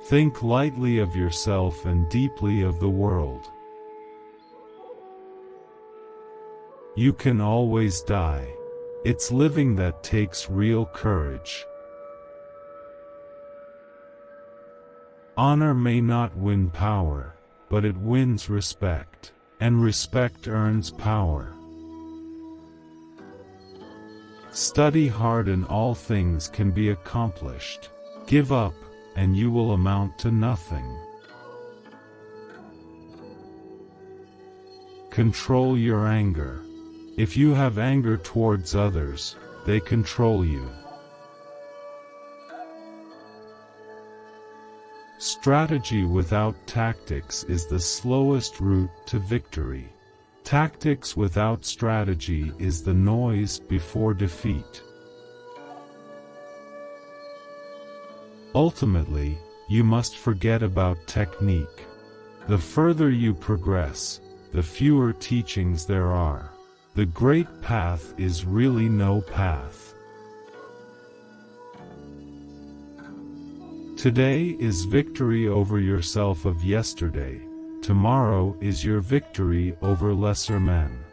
Think lightly of yourself and deeply of the world. You can always die. It's living that takes real courage. Honor may not win power, but it wins respect, and respect earns power. Study hard and all things can be accomplished. Give up, and you will amount to nothing. Control your anger. If you have anger towards others, they control you. Strategy without tactics is the slowest route to victory. Tactics without strategy is the noise before defeat. Ultimately, you must forget about technique. The further you progress, the fewer teachings there are. The great path is really no path. Today is victory over yourself of yesterday. Tomorrow is your victory over lesser men.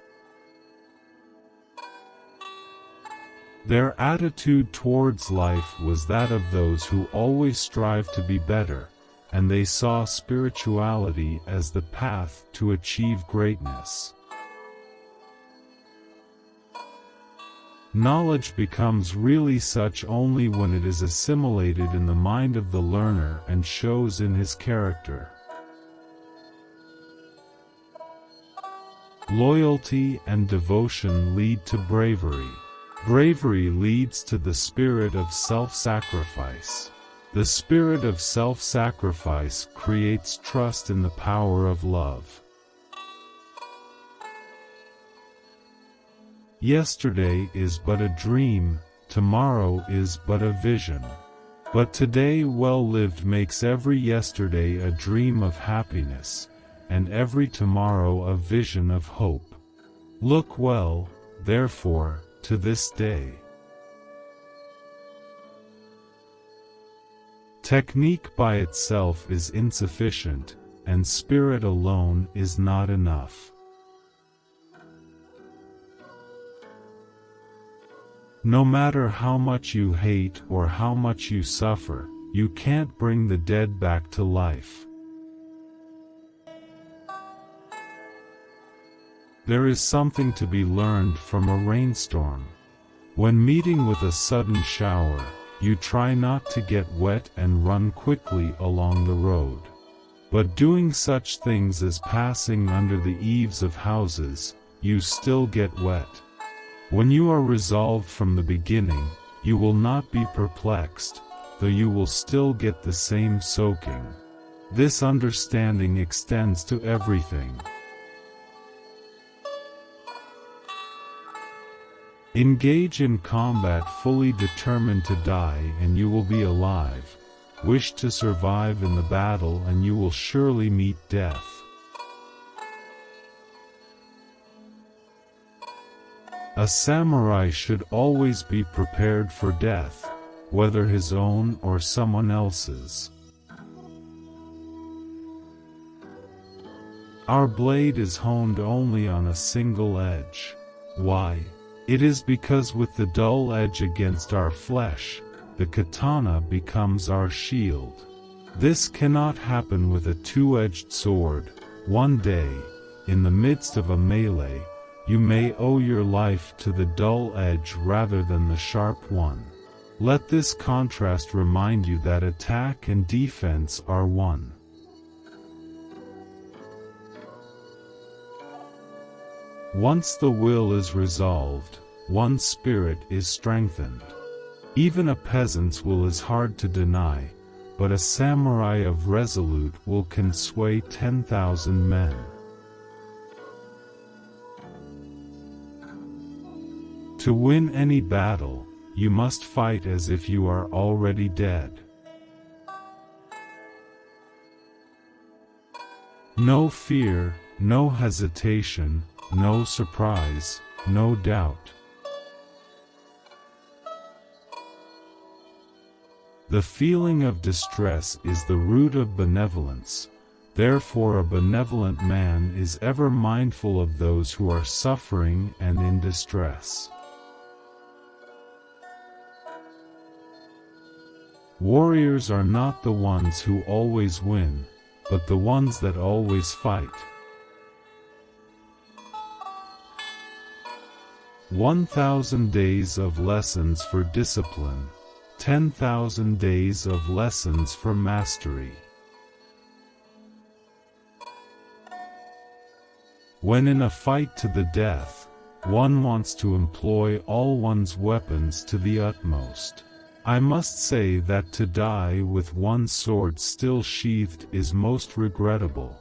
Their attitude towards life was that of those who always strive to be better, and they saw spirituality as the path to achieve greatness. Knowledge becomes really such only when it is assimilated in the mind of the learner and shows in his character. Loyalty and devotion lead to bravery. Bravery leads to the spirit of self-sacrifice. The spirit of self-sacrifice creates trust in the power of love. Yesterday is but a dream, tomorrow is but a vision. But today well lived makes every yesterday a dream of happiness, and every tomorrow a vision of hope. Look well, therefore, to this day. Technique by itself is insufficient, and spirit alone is not enough. No matter how much you hate or how much you suffer, you can't bring the dead back to life. There is something to be learned from a rainstorm. When meeting with a sudden shower, you try not to get wet and run quickly along the road. But doing such things as passing under the eaves of houses, you still get wet. When you are resolved from the beginning, you will not be perplexed, though you will still get the same soaking. This understanding extends to everything. Engage in combat fully determined to die and you will be alive. Wish to survive in the battle and you will surely meet death. A samurai should always be prepared for death, whether his own or someone else's. Our blade is honed only on a single edge. Why? It is because with the dull edge against our flesh, the katana becomes our shield. This cannot happen with a two-edged sword. One day, in the midst of a melee, you may owe your life to the dull edge rather than the sharp one. Let this contrast remind you that attack and defense are one. Once the will is resolved, one's spirit is strengthened. Even a peasant's will is hard to deny, but a samurai of resolute will can sway 10,000 men. To win any battle, you must fight as if you are already dead. No fear, no hesitation, no surprise, no doubt. The feeling of distress is the root of benevolence. Therefore a benevolent man is ever mindful of those who are suffering and in distress. Warriors are not the ones who always win, but the ones that always fight. 1,000 days of lessons for discipline, 10,000 days of lessons for mastery. When in a fight to the death, one wants to employ all one's weapons to the utmost. I must say that to die with one sword still sheathed is most regrettable.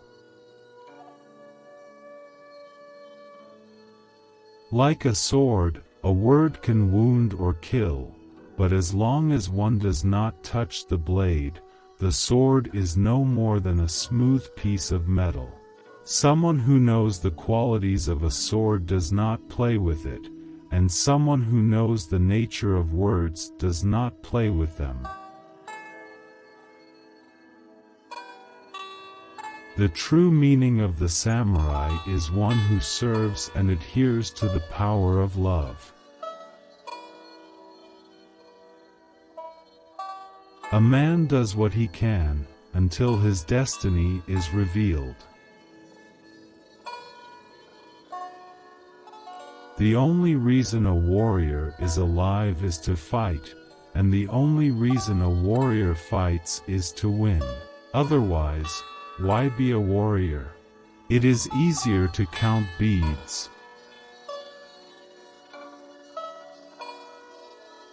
Like a sword, a word can wound or kill, but as long as one does not touch the blade, the sword is no more than a smooth piece of metal. Someone who knows the qualities of a sword does not play with it, and someone who knows the nature of words does not play with them. The true meaning of the samurai is one who serves and adheres to the power of love. A man does what he can, until his destiny is revealed. The only reason a warrior is alive is to fight, and the only reason a warrior fights is to win. Otherwise, why be a warrior? It is easier to count beads.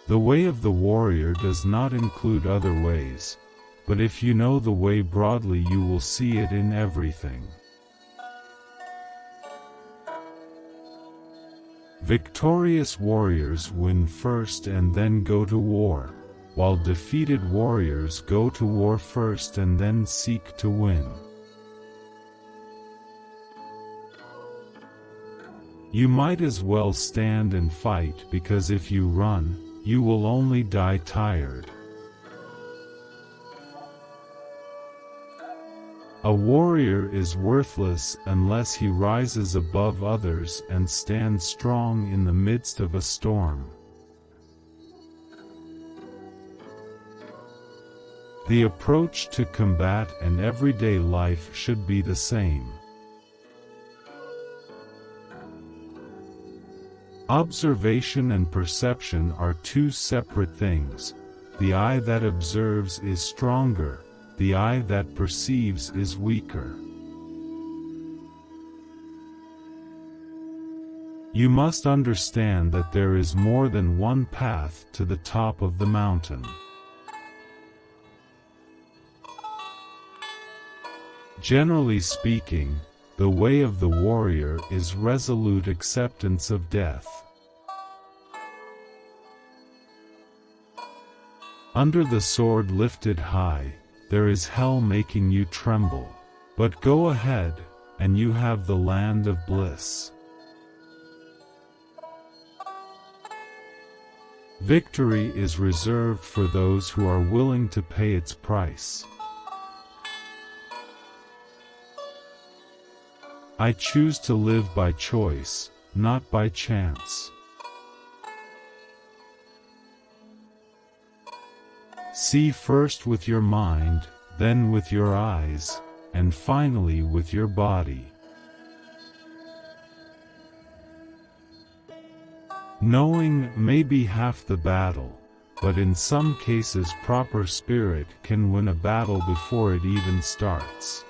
The way of the warrior does not include other ways, but if you know the way broadly you will see it in everything. Victorious warriors win first and then go to war, while defeated warriors go to war first and then seek to win. You might as well stand and fight, because if you run, you will only die tired. A warrior is worthless unless he rises above others and stands strong in the midst of a storm. The approach to combat and everyday life should be the same. Observation and perception are two separate things. The eye that observes is stronger, the eye that perceives is weaker. You must understand that there is more than one path to the top of the mountain. Generally speaking, the way of the warrior is resolute acceptance of death. Under the sword lifted high, there is hell making you tremble. But go ahead, and you have the land of bliss. Victory is reserved for those who are willing to pay its price. I choose to live by choice, not by chance. See first with your mind, then with your eyes, and finally with your body. Knowing may be half the battle, but in some cases proper spirit can win a battle before it even starts.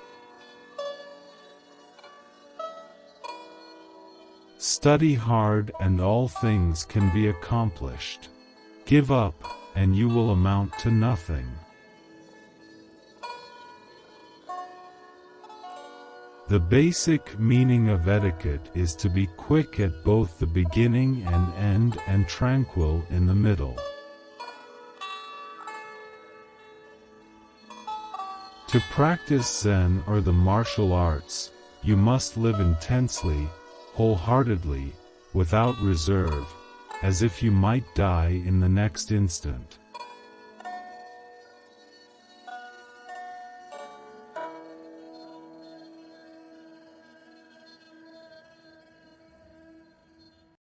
Study hard and all things can be accomplished. Give up, and you will amount to nothing. The basic meaning of etiquette is to be quick at both the beginning and end and tranquil in the middle. To practice Zen or the martial arts, you must live intensely, wholeheartedly, without reserve, as if you might die in the next instant.